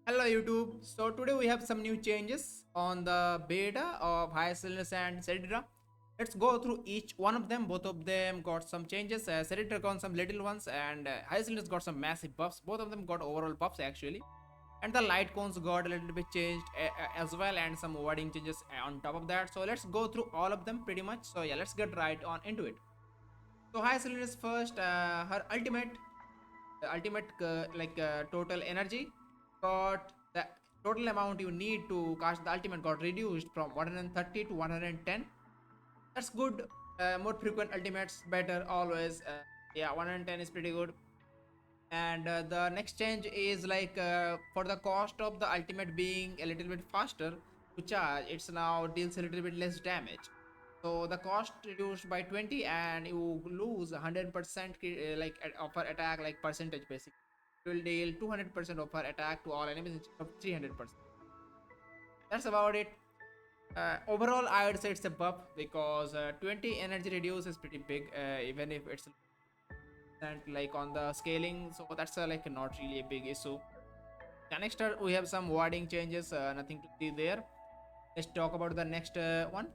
Hello YouTube. So today we have some new changes on the beta of Hysilens and Cerydra. Let's go through each one of them. Both of them got some changes. Cerydra got some little ones and Hysilens got some massive buffs. Both of them got overall buffs actually. And the light cones got a little bit changed as well, and some wording changes on top of that. So let's go through all of them pretty much. So yeah, let's get right on into it. So Hysilens first, her ultimate total energy got the total amount you need to cast the ultimate got reduced from 130 to 110. That's good. More frequent ultimates better always. Yeah, 110 is pretty good. And the next change is for the cost of the ultimate being a little bit faster to charge, it's now deals a little bit less damage. So the cost reduced by 20 and you lose 100% of her attack, like percentage basically. It will deal 200% of her attack to all enemies instead of 300%. That's about it. Overall I would say it's a buff because 20 energy reduce is pretty big, even if it's like on the scaling, so that's not really a big issue. The next we have some wording changes, nothing to see there. Let's talk about the next one.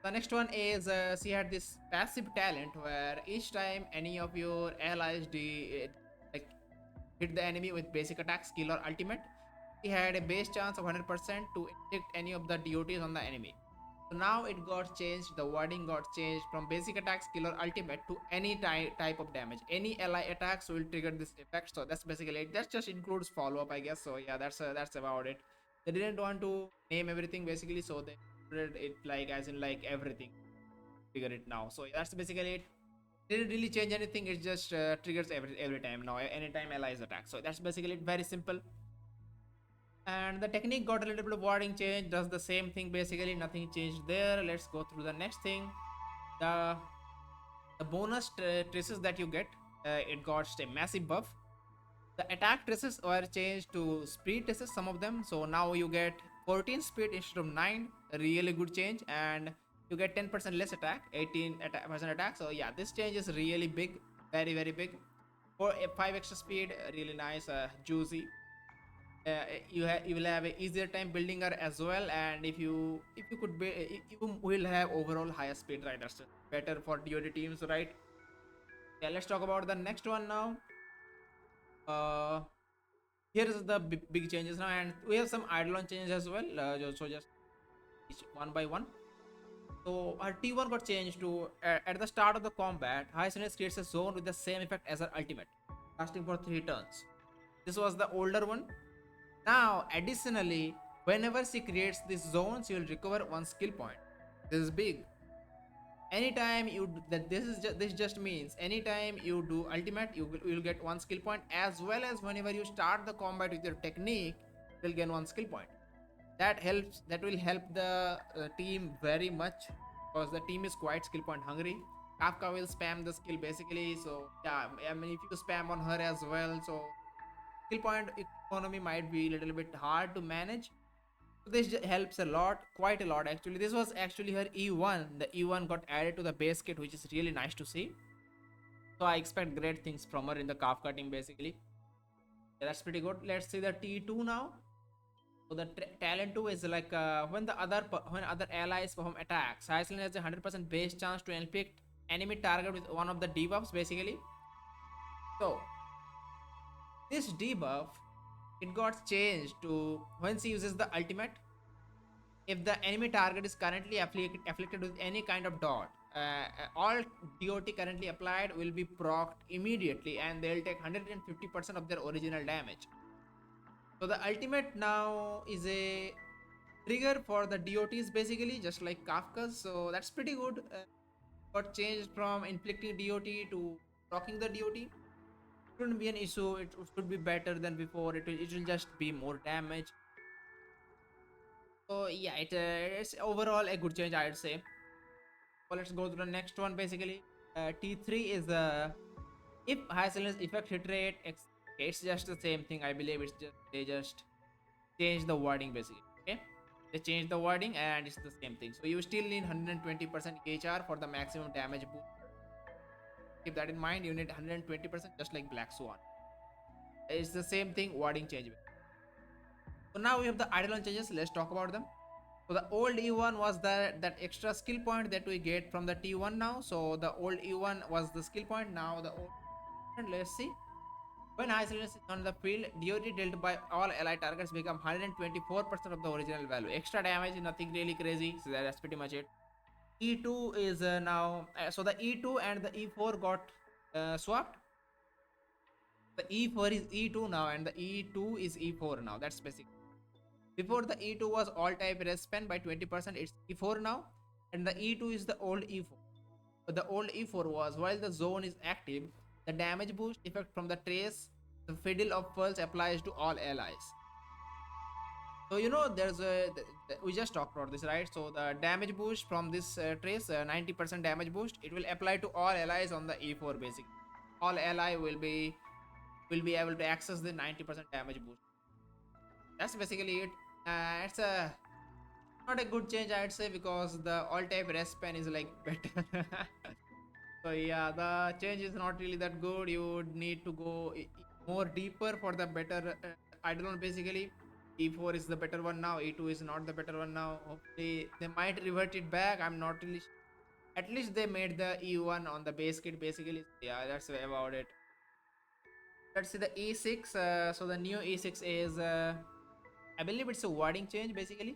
The next one is she had this passive talent where each time any of your allies like hit the enemy with basic attack, skill, or ultimate, he had a base chance of 100% to inflict any of the DOTs on the enemy. So now it got changed, the wording got changed from basic attack, skill, or ultimate to any type of damage. Any ally attacks will trigger this effect. So that's basically it. That just includes follow up, I guess. So yeah, that's about it. They didn't want to name everything basically, so they included it like as in like everything. Figure it now. So yeah, that's basically it. Didn't really change anything. It just triggers every time now. Anytime allies attack. So that's basically it. Very simple. And the technique got a little bit of wording change, does the same thing basically, nothing changed there. Let's go through the next thing. The the bonus traces that you get, it got a massive buff. The attack traces were changed to speed traces, some of them, so now you get 14 speed instead of 9, a really good change. And you get 10% less attack, 18% attack. So yeah, this change is really big, very big. For 5 extra speed, really nice, juicy. You will have an easier time building her as well, and if you could be, you will have overall higher speed riders, better for DOD teams, right? Yeah, let's talk about the next one now. uh Here is the big changes now, and we have some idle changes as well, so just each one by one. So her T1 got changed to, at the start of the combat, Hysilens creates a zone with the same effect as her ultimate, lasting for 3 turns. This was the older one. Now, additionally, whenever she creates this zone, she will recover 1 skill point. This is big. Anytime you that this just means anytime you do ultimate, you will get 1 skill point, as well as whenever you start the combat with your technique, you'll gain 1 skill point. That will help the team very much, because the team is quite skill point hungry. Kafka will spam the skill basically, so yeah, I mean if you spam on her as well, so skill point economy might be a little bit hard to manage. So this helps a lot, quite a lot actually. This was actually her E1. The E1 got added to the base kit, which is really nice to see. So I expect great things from her in the Kafka team basically. Yeah, that's pretty good. Let's see the T2 now. So the talent 2 is when other allies perform attacks, Hysilens has a 100% base chance to inflict enemy target with one of the debuffs basically. So this debuff, it got changed to when she uses the ultimate. If the enemy target is currently afflicted with any kind of dot, all DOT currently applied will be procced immediately, and they'll take 150% of their original damage. So the ultimate now is a trigger for the DOTs basically, just like Kafka's. So that's pretty good. Got changed from inflicting DOT to proccing the DOT. Shouldn't be an issue. It should be better than before. It will just be more damage. So yeah, it's overall a good change, I'd say. So let's go to the next one basically. T3 is the if high silence effect hit rate it's just the same thing, I believe. It's just they just change the wording basically. Okay, they change the wording and it's the same thing. So you still need 120% HR for the maximum damage boost. Keep that in mind. You need 120%, just like Black Swan. It's the same thing, wording change. So now we have the Eidolon changes. Let's talk about them. So the old E1 was that extra skill point that we get from the T1 now. So the old E1 was the skill point. Now the old, and let's see. When Hysilens is on the field, DOT dealt by all allied targets become 124% of the original value. Extra damage, nothing really crazy. So that's pretty much it. E2 is now so the E2 and the E4 got swapped. The E4 is E2 now, and the E2 is E4 now. That's basic. Before the E2 was all type res spend by 20%, it's E4 now, and the E2 is the old E4. But the old E4 was while the zone is active, the damage boost effect from the trace, the fiddle of pearls applies to all allies. So you know there's we just talked about this, right? So the damage boost from this trace, 90% damage boost, it will apply to all allies on the E4 basically. All ally will be able to access the 90% damage boost. That's basically it. It's a not a good change, I'd say, because the all type res pen is like better. So yeah, the change is not really that good. You would need to go more deeper for the better. I don't know. Basically, E4 is the better one now. E2 is not the better one now. Hopefully, they might revert it back. I'm not really. At least they made the E1 on the base kit. Basically, yeah, that's about it. Let's see the E6. So the new E6 is, I believe it's a wording change basically.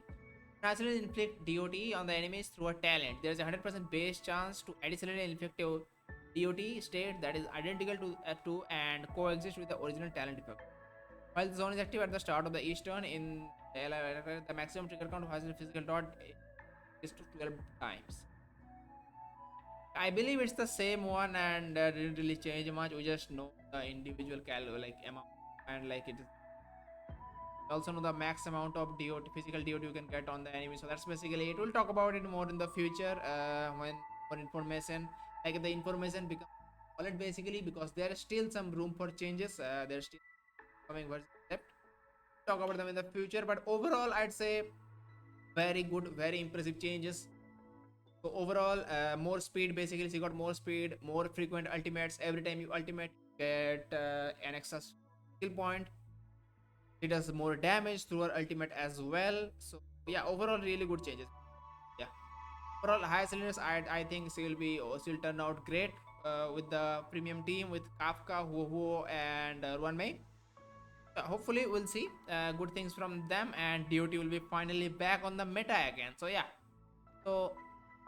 Naturally inflict DOT on the enemies through a talent. There is a 100% base chance to additionally inflict a DOT state that is identical to and coexist with the original talent effect. While the zone is active at the start of the each turn, in the maximum trigger count of Hysilens physical dot is to 12 times. I believe it's the same one and didn't really change much. We just know the individual like amount and like it is also know the max amount of DOT, physical DOT you can get on the enemy. So that's basically it. We'll talk about it more in the future when more information, like the information becomes solid basically, because there is still some room for changes. There's still coming versions left. Talk about them in the future, but overall, I'd say very good, very impressive changes. So overall, more speed basically. So you got more speed, more frequent ultimates. Every time you ultimate, you get an extra skill point. It does more damage through her ultimate as well. So yeah, overall really good changes. Yeah, overall high cylinders. I think she'll turn out great with the premium team with Kafka, Huo, and Ruanmei. Hopefully we'll see good things from them, and DOT will be finally back on the meta again. So yeah, so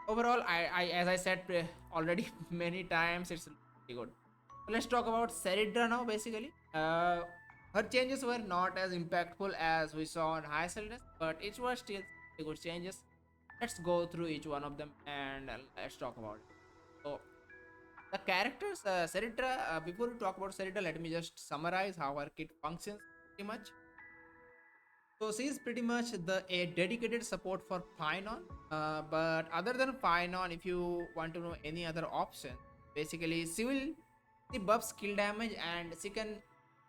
overall, I as I said already many times, it's really good. So let's talk about Cerydra now. Basically, her changes were not as impactful as we saw on Hysilens, but it was still really good changes. Let's go through each one of them and let's talk about it. So the characters, Cerydra. Before we talk about Cerydra, let me just summarize how her kit functions pretty much. So she is pretty much the a dedicated support for phainon. But other than phainon, if you want to know any other option, basically she buffs skill damage and she can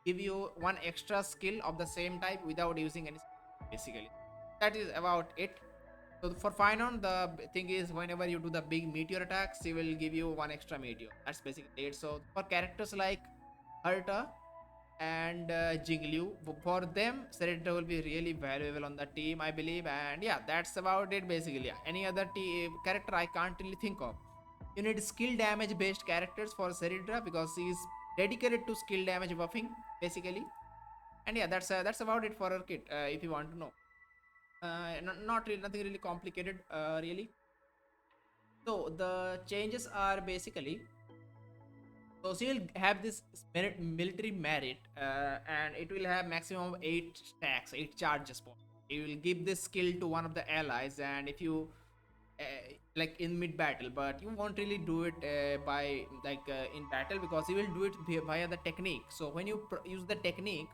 give you one extra skill of the same type without using any skill, basically. That is about it. So for phainon, the thing is whenever you do the big meteor attacks, she will give you one extra meteor. That's basically it. So for characters like Herta and Jingliu. For them, Cerydra will be really valuable on the team, I believe. And yeah, that's about it basically. Yeah. Any other character I can't really think of. You need skill damage based characters for Cerydra because she is dedicated to skill damage buffing basically. And yeah, that's about it for her kit. If you want to know, not really nothing really complicated, really. So the changes are basically, so she will have this military merit, and it will have maximum of 8 stacks, 8 charges points. You will give this skill to one of the allies, and if you like in mid battle, but you won't really do it by in battle because you will do it via the technique. So when you use the technique,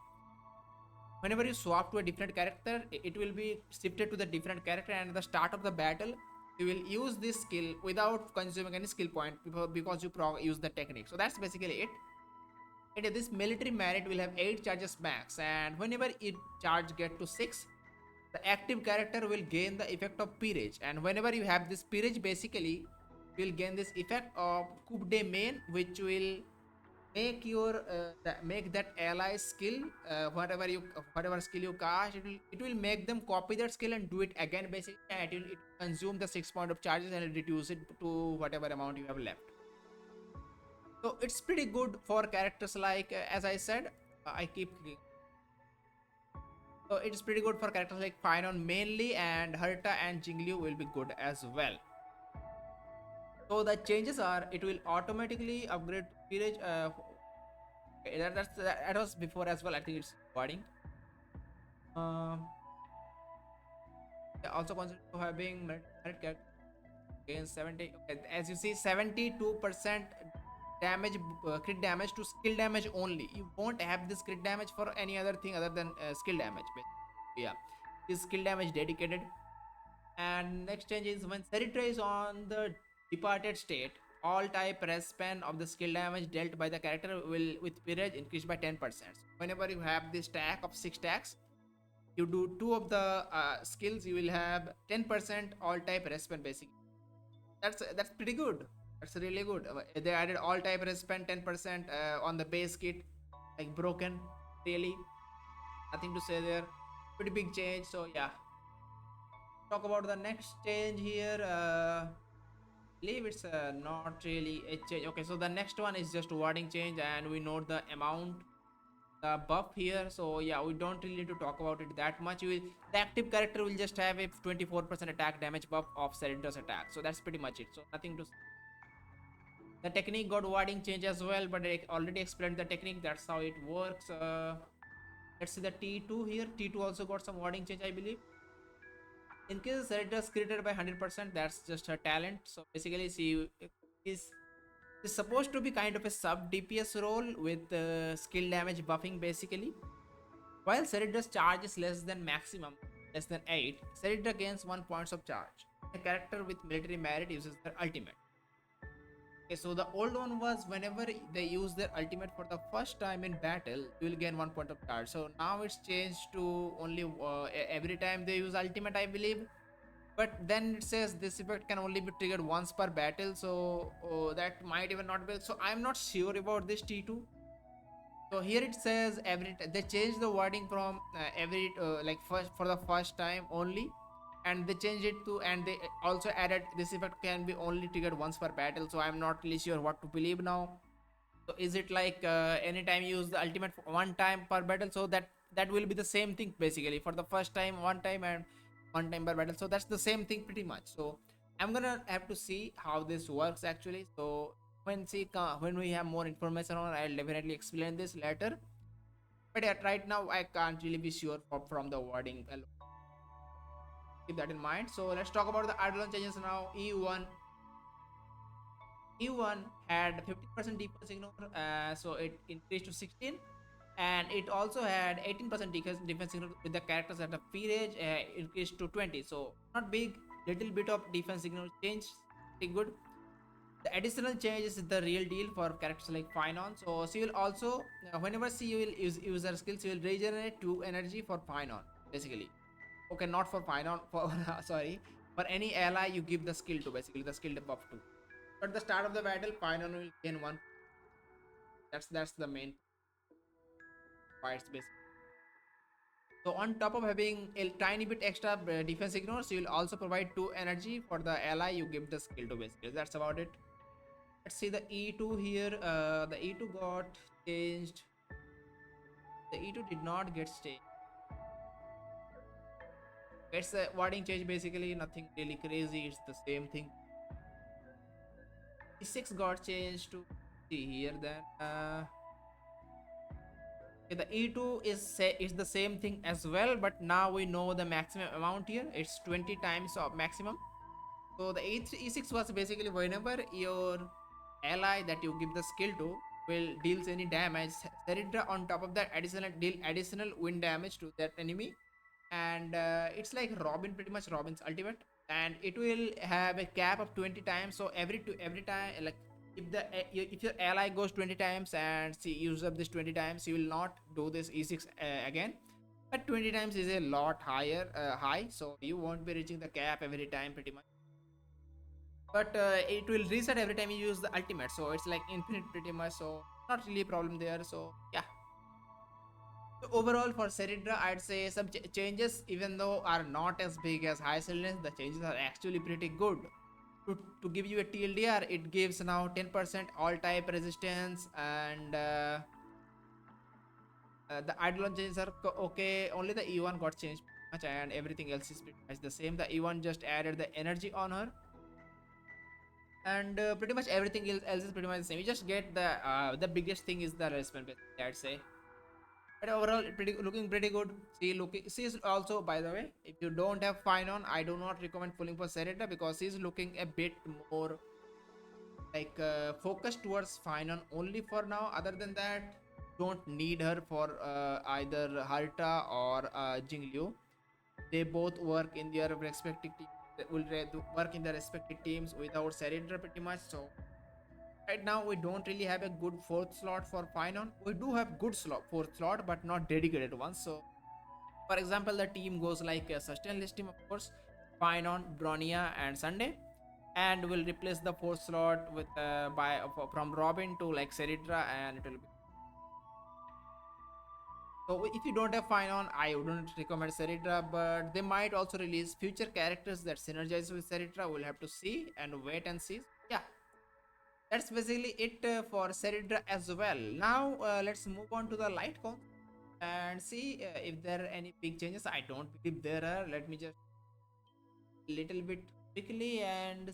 whenever you swap to a different character, it will be shifted to the different character, and at the start of the battle you will use this skill without consuming any skill point because you use the technique. So that's basically it. And this military merit will have 8 charges max, and whenever it charge get to 6, the active character will gain the effect of peerage, and whenever you have this peerage, basically you will gain this effect of coup de main, which will make that ally skill, whatever skill you cast, it will make them copy that skill and do it again basically, and it will consume the 6 point of charges and reduce it to whatever amount you have left. So it's pretty good for characters like, as I said, I keep so it's pretty good for characters like phainon mainly, and Herta and Jinglu will be good as well. So the changes are, it will automatically upgrade village. Okay, that was before as well. I think it's recording. Um, also consider having merit character against 70. Okay, as you see, 72% damage, crit damage to skill damage only. You won't have this crit damage for any other thing other than skill damage. Basically. Yeah, this skill damage dedicated. And next change is when Cerydra is on the departed state, all type rest span of the skill damage dealt by the character will with period increase by 10%. So whenever you have this stack of 6 stacks, you do 2 of the skills, you will have 10% all type rest span basically. That's pretty good. That's really good. They added all type rest span 10% on the base kit, like broken. Really, nothing to say there. Pretty big change. So yeah, talk about the next change here. Believe it's not really a change. Okay, so the next one is just wording change, and we know the amount, the buff here. So yeah, we don't really need to talk about it that much. The active character will just have a 24% attack damage buff of Cerydra's attack. So that's pretty much it. So nothing to. The technique got wording change as well, but I already explained the technique. That's how it works. Let's see the T2 here. T2 also got some wording change, I believe. In case Cerydra is created by 100%, that's just her talent. So basically, she is supposed to be kind of a sub DPS role with skill damage buffing basically. While Cerydra's charge is less than maximum, less than 8, Cerydra gains 1 points of charge. A character with military merit uses their ultimate. Okay, so the old one was whenever they use their ultimate for the first time in battle, you will gain 1 point of charge. So now it's changed to only every time they use ultimate, I believe. But then it says this effect can only be triggered once per battle, so that might even not be. So I'm not sure about this T2. So here it says they changed the wording from every like first for the first time only, and they changed it to, and they also added this effect can be only triggered once per battle. So I'm not really sure what to believe now. So is it like anytime you use the ultimate for one time per battle? So that will be the same thing basically for the first time, one time, and one time per battle. So that's the same thing pretty much. So I'm gonna have to see how this works actually. So when we have more information on, I'll definitely explain this later. But yeah, right now I can't really be sure from the wording. I'll keep that in mind. So let's talk about the Eidolon changes now. E1 had 50% defense ignore, so it increased to 16, and it also had 18% defense ignore with the characters at a peerage increased to 20. So not big, little bit of defense ignore change, pretty good. The additional change is the real deal for characters like phainon. So she will also, whenever she will use her skills, she will regenerate 2 energy for phainon basically. Okay, not for phainon, for sorry, for any ally you give the skill to, basically the skill buff to. At the start of the battle, phainon will gain 1. That's the main fights basically. So on top of having a tiny bit extra defense ignores, you will also provide 2 energy for the ally you give the skill to basically. That's about it. Let's see the E2 here. The E2 got changed. The E2 did not get changed. It's a wording change basically, nothing really crazy. It's the same thing. E6 got changed to see here then. Okay, the E2 is the same thing as well, but now we know the maximum amount here. It's 20 times of maximum. So the E6 was basically whenever your ally that you give the skill to will deals any damage, Cerydra on top of that deal additional wind damage to that enemy, and it's like Robin, pretty much Robin's ultimate, and it will have a cap of 20 times. So every time, like if your ally goes 20 times and she uses up this 20 times, you will not do this E6 again. But 20 times is a lot high, so you won't be reaching the cap every time pretty much. But it will reset every time you use the ultimate, so it's like infinite pretty much. So not really a problem there. So yeah. So overall for Cerydra, I'd say some changes, even though are not as big as Hysilens, the changes are actually pretty good. To give you a TLDR, it gives now 10% all type resistance, and the Eidolon changes are okay. Only the E1 got changed much, and everything else is pretty much the same. The E1 just added the energy on her, and pretty much everything else is pretty much the same. You just get the biggest thing is the respawn, basically, I'd say. But overall, pretty looking pretty good. She is also, by the way, if you don't have phainon, I do not recommend pulling for Cerydra because she's looking a bit more like focused towards phainon only for now. Other than that, don't need her for either Harta or Jingliu. They both work in their respective teams. They will work in their respective teams without Cerydra pretty much. So right now we don't really have a good fourth slot for phainon. We do have good fourth slot, but not dedicated ones. So for example, the team goes like a sustainless team, of course, phainon, Bronia, and Sunday, and will replace the fourth slot with by from Robin to like Cerydra, and it will be. So if you don't have phainon, I wouldn't recommend Cerydra, but they might also release future characters that synergize with Cerydra. We'll have to see and wait and see. Yeah, that's basically it for Cerydra as well. Now let's move on to the light cone and see if there are any big changes. I don't believe there are. Let me just little bit quickly and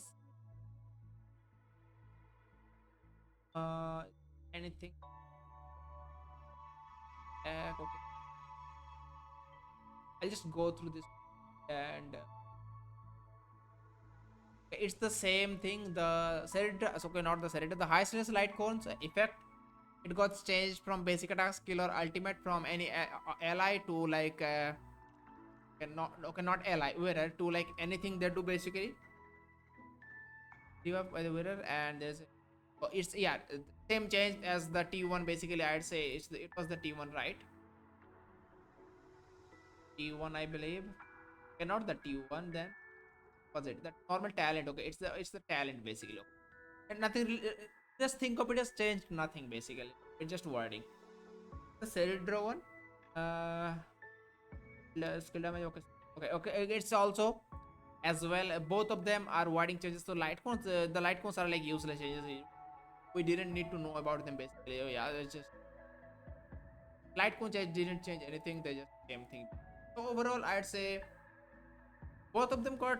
uh anything. Okay, I'll just go through this and it's the same thing. The Cerydra, okay, not the Cerydra, the high stress light cones effect. It got changed from basic attack, skill, or ultimate from any ally to like not ally, wearer to like anything they do basically. You have by the wearer, and there's it's yeah same change as the T1 basically. I'd say it was the T1, right? T1, I believe. Okay, not the T1 then. Was it the normal talent? Okay, it's the talent basically. Okay. And nothing. Just think of it as changed. Nothing basically. It's just wording. The Cerebro one. Uh, skill damage. Okay, okay. It's also as well. Both of them are wording changes. So light cones. The light cones are like useless changes. We didn't need to know about them basically. Oh yeah, it's just light cones didn't change anything. They just same thing. So overall, I'd say both of them got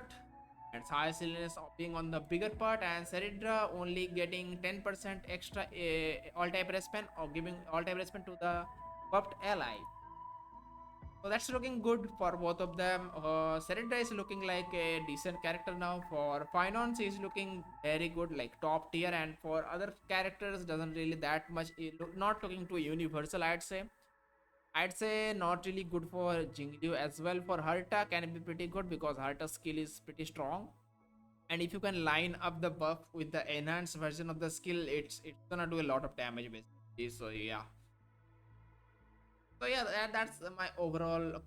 and Hysilens being on the bigger part, and Cerydra only getting 10% extra all type respawn or giving all type respawn to the buffed ally. So that's looking good for both of them. Cerydra is looking like a decent character now. For Finance is looking very good, like top tier, and for other characters doesn't really that much. Not looking too universal, I'd say. I'd say not really good for Jingliu as well. For Harta can be pretty good because Harta's skill is pretty strong, and if you can line up the buff with the enhanced version of the skill, it's gonna do a lot of damage basically. So yeah, that's my overall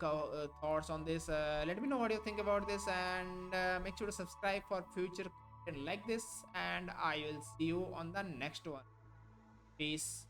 thoughts on this. Let me know what you think about this, and make sure to subscribe for future content like this, and I will see you on the next one. Peace.